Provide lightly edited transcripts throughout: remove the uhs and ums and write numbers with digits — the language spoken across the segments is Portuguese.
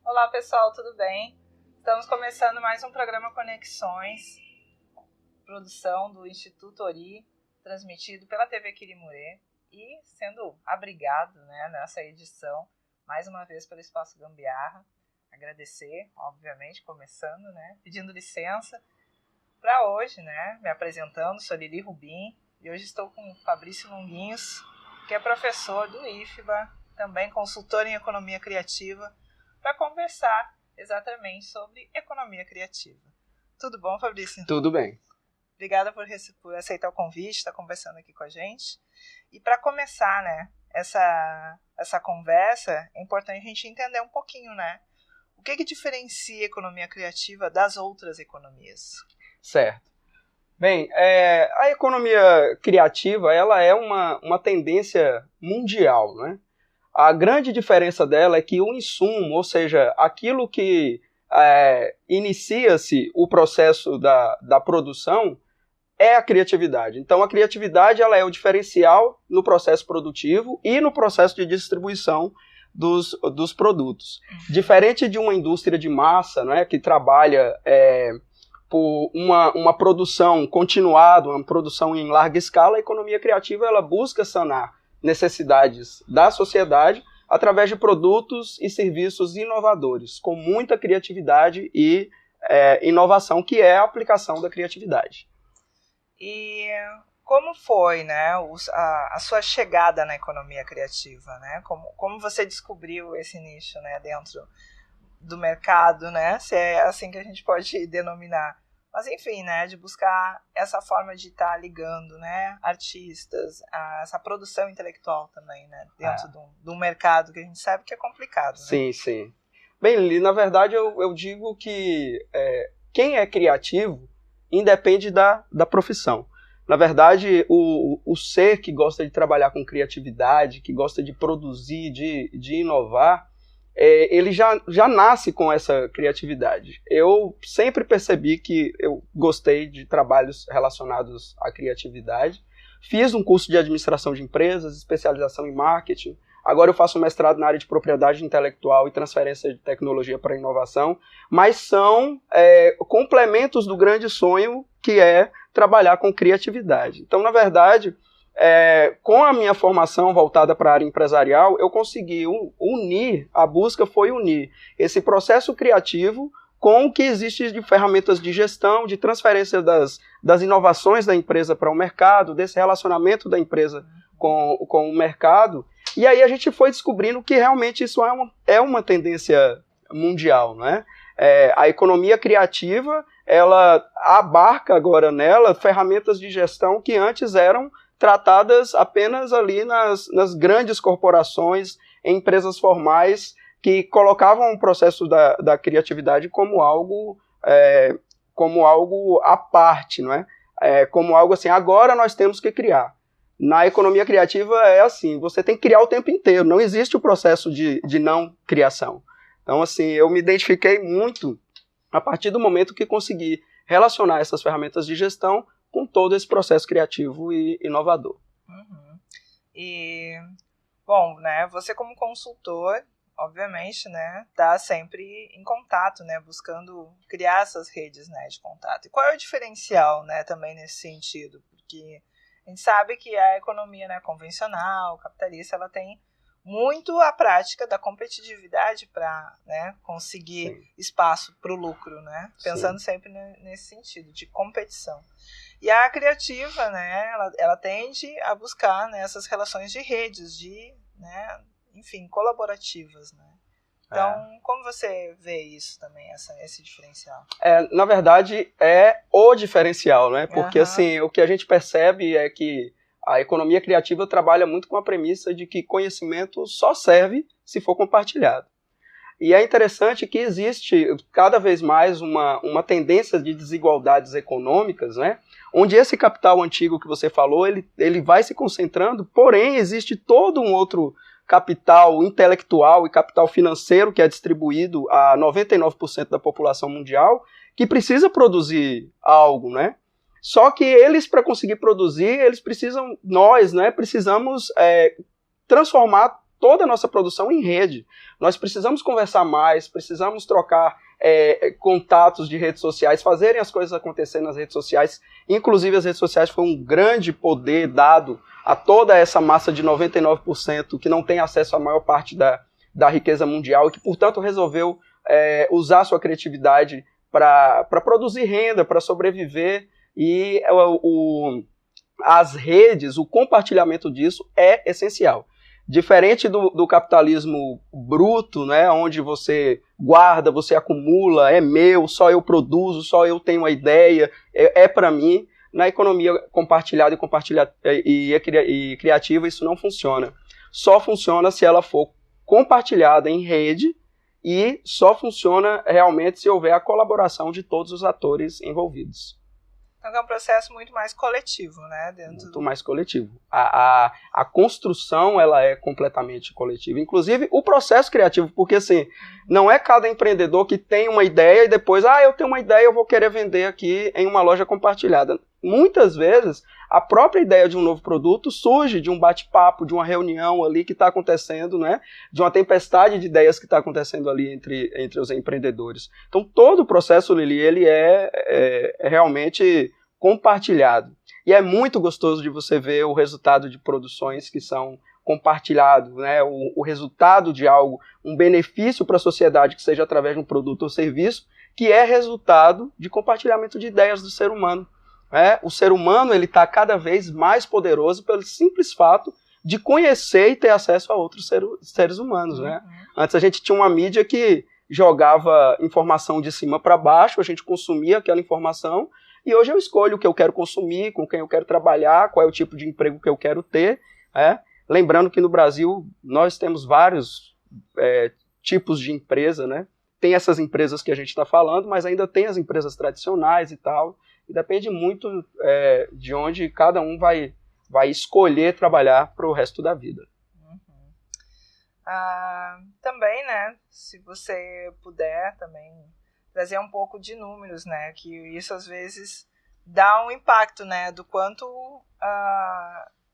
Olá pessoal, tudo bem? Estamos começando mais um programa Conexões, produção do Instituto Ori, transmitido pela TV Quirimurê e sendo abrigado, nessa edição, mais uma vez pelo Espaço Gambiarra. Agradecer, obviamente, começando, pedindo licença para hoje, me apresentando, sou Lili Rubim e hoje estou com o Fabrício Longuinhos, que é professor do IFBA, também consultor em economia criativa, para conversar exatamente sobre economia criativa. Tudo bom, Fabrício? Tudo bem. Obrigada por aceitar o convite, estar conversando aqui com a gente. E para começar, essa conversa, é importante a gente entender um pouquinho, o que diferencia a economia criativa das outras economias? Certo. Bem, a economia criativa, ela é uma tendência mundial, A grande diferença dela é que o insumo, ou seja, aquilo que inicia-se o processo da produção, é a criatividade. Então, a criatividade ela é o diferencial no processo produtivo e no processo de distribuição dos produtos. Diferente de uma indústria de massa, que trabalha por uma produção continuada, uma produção em larga escala, a economia criativa ela busca sanar necessidades da sociedade através de produtos e serviços inovadores, com muita criatividade e inovação, que é a aplicação da criatividade. E como foi a sua chegada na economia criativa? Como você descobriu esse nicho dentro do mercado, se é assim que a gente pode denominar? Mas enfim, de buscar essa forma de estar ligando artistas, essa produção intelectual também, dentro do mercado que a gente sabe que é complicado. Sim, sim. Bem, Lili, na verdade eu digo que quem é criativo independe da profissão. Na verdade, o ser que gosta de trabalhar com criatividade, que gosta de produzir, de inovar, ele já nasce com essa criatividade. Eu sempre percebi que eu gostei de trabalhos relacionados à criatividade. Fiz um curso de administração de empresas, especialização em marketing. Agora eu faço um mestrado na área de propriedade intelectual e transferência de tecnologia para inovação. Mas são complementos do grande sonho que é trabalhar com criatividade. Então, na verdade, com a minha formação voltada para a área empresarial, eu consegui unir, a busca foi unir esse processo criativo com o que existe de ferramentas de gestão, de transferência das inovações da empresa para o mercado, desse relacionamento da empresa com o mercado. E aí a gente foi descobrindo que realmente isso é uma tendência mundial, a economia criativa, ela abarca agora nela ferramentas de gestão que antes eram tratadas apenas ali nas grandes corporações, em empresas formais, que colocavam o processo da criatividade como algo à parte, como algo assim, agora nós temos que criar. Na economia criativa é assim, você tem que criar o tempo inteiro, não existe o processo de não criação. Então, assim, eu me identifiquei muito a partir do momento que consegui relacionar essas ferramentas de gestão com todo esse processo criativo e inovador. Uhum. E, bom, você como consultor, obviamente, está sempre em contato, buscando criar essas redes, de contato. E qual é o diferencial, também nesse sentido? Porque a gente sabe que a economia convencional, capitalista, ela tem muito a prática da competitividade para conseguir Sim. espaço para o lucro, pensando sempre nesse sentido, de competição. E a criativa, ela tende a buscar essas relações de redes, enfim, colaborativas. Então, como você vê isso também, esse diferencial? Na verdade, é o diferencial, porque assim, o que a gente percebe é que a economia criativa trabalha muito com a premissa de que conhecimento só serve se for compartilhado. E é interessante que existe cada vez mais uma tendência de desigualdades econômicas, onde esse capital antigo que você falou, ele vai se concentrando, porém existe todo um outro capital intelectual e capital financeiro que é distribuído a 99% da população mundial, que precisa produzir algo, Só que eles, para conseguir produzir, eles precisam, nós, precisamos transformar toda a nossa produção em rede. Nós precisamos conversar mais, precisamos trocar contatos de redes sociais, fazerem as coisas acontecerem nas redes sociais. Inclusive, as redes sociais foi um grande poder dado a toda essa massa de 99% que não tem acesso à maior parte da riqueza mundial e que, portanto, resolveu usar sua criatividade para produzir renda, para sobreviver. E as redes, o compartilhamento disso é essencial. Diferente do capitalismo bruto, né, onde você guarda, você acumula, é meu, só eu produzo, só eu tenho uma ideia, é para mim. Na economia compartilhada e criativa, isso não funciona. Só funciona se ela for compartilhada em rede e só funciona realmente se houver a colaboração de todos os atores envolvidos. Então é um processo muito mais coletivo, né? Muito mais coletivo. A construção, ela é completamente coletiva. Inclusive, o processo criativo, porque assim, não é cada empreendedor que tem uma ideia e depois, eu tenho uma ideia, eu vou querer vender aqui em uma loja compartilhada. Muitas vezes, a própria ideia de um novo produto surge de um bate-papo, de uma reunião ali que está acontecendo, né? De uma tempestade de ideias que está acontecendo ali entre os empreendedores. Então, todo o processo, Lili, ele é realmente compartilhado. E é muito gostoso de você ver o resultado de produções que são compartilhados, né? O resultado de algo, um benefício para a sociedade, que seja através de um produto ou serviço, que é resultado de compartilhamento de ideias do ser humano. O ser humano está cada vez mais poderoso pelo simples fato de conhecer e ter acesso a outros seres humanos. Né? Antes a gente tinha uma mídia que jogava informação de cima para baixo, a gente consumia aquela informação, e hoje eu escolho o que eu quero consumir, com quem eu quero trabalhar, qual é o tipo de emprego que eu quero ter. Lembrando que no Brasil nós temos vários tipos de empresa, né? Tem essas empresas que a gente está falando, mas ainda tem as empresas tradicionais e tal. E depende muito de onde cada um vai escolher trabalhar para o resto da vida. Também, né, se você puder também trazer um pouco de números, né, que isso às vezes dá um impacto, né, do quanto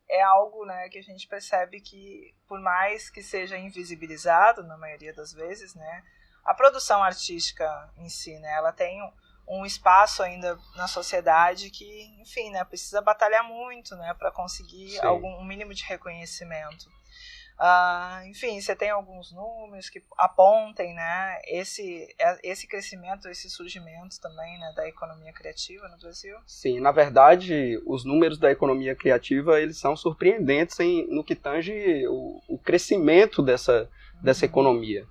é algo, né, que a gente percebe que, por mais que seja invisibilizado na maioria das vezes, né, a produção artística em si, né, ela tem um espaço ainda na sociedade que, enfim, né, precisa batalhar muito, né, para conseguir um mínimo de reconhecimento. Enfim, você tem alguns números que apontem, né, esse crescimento, esse surgimento também, né, da economia criativa no Brasil? Sim, na verdade, os números da economia criativa, eles são surpreendentes no que tange o crescimento dessa economia.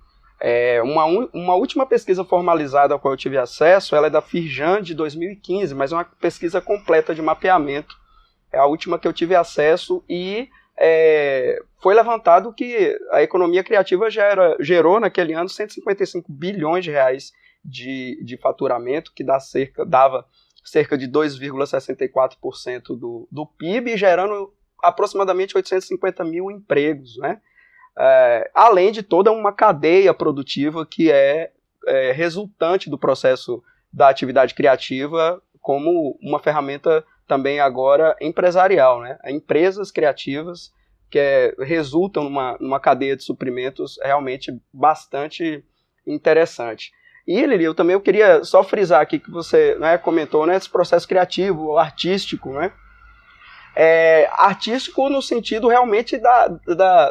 Uma última pesquisa formalizada a qual eu tive acesso, ela é da Firjan de 2015, mas é uma pesquisa completa de mapeamento. É a última que eu tive acesso e foi levantado que a economia criativa gerou naquele ano 155 bilhões de reais de faturamento, que dava cerca de 2,64% do PIB, gerando aproximadamente 850 mil empregos, né? Além de toda uma cadeia produtiva que é resultante do processo da atividade criativa como uma ferramenta também agora empresarial, né? Empresas criativas que resultam numa cadeia de suprimentos realmente bastante interessante. E, Lili, eu queria só frisar aqui que você, né, comentou, né, esse processo criativo, artístico, né? Artístico no sentido realmente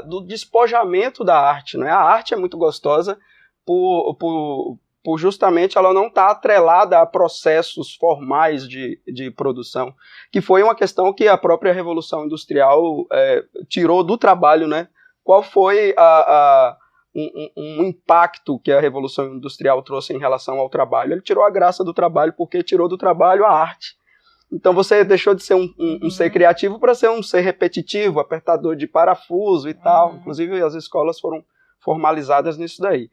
do despojamento da arte, né? A arte é muito gostosa por justamente ela não estar atrelada a processos formais de produção, que foi uma questão que a própria Revolução Industrial tirou do trabalho, né? Qual foi um impacto que a Revolução Industrial trouxe em relação ao trabalho? Ele tirou a graça do trabalho porque tirou do trabalho a arte. Então você deixou de ser um ser criativo para ser um ser repetitivo, apertador de parafuso e tal. Inclusive as escolas foram formalizadas nisso daí.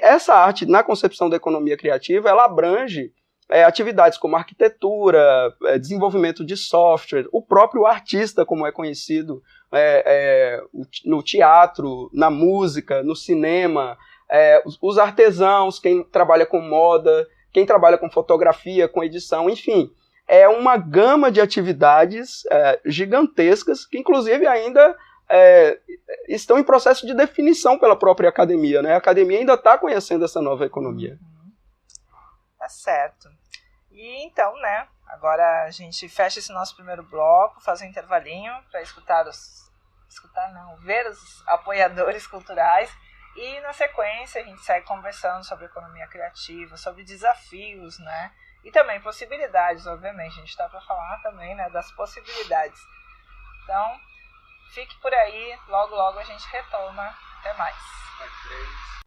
Essa arte, na concepção da economia criativa, ela abrange atividades como arquitetura, desenvolvimento de software, o próprio artista, como é conhecido no teatro, na música, no cinema, os artesãos, quem trabalha com moda, quem trabalha com fotografia, com edição, enfim. É uma gama de atividades gigantescas que, inclusive, ainda estão em processo de definição pela própria academia, né? A academia ainda está conhecendo essa nova economia. Tá certo. E então, né, agora a gente fecha esse nosso primeiro bloco, faz um intervalinho para ver os apoiadores culturais e na sequência a gente segue conversando sobre economia criativa, sobre desafios, né, e também possibilidades, obviamente, a gente está para falar também, né, das possibilidades. Então, fique por aí, logo logo a gente retoma. Até mais.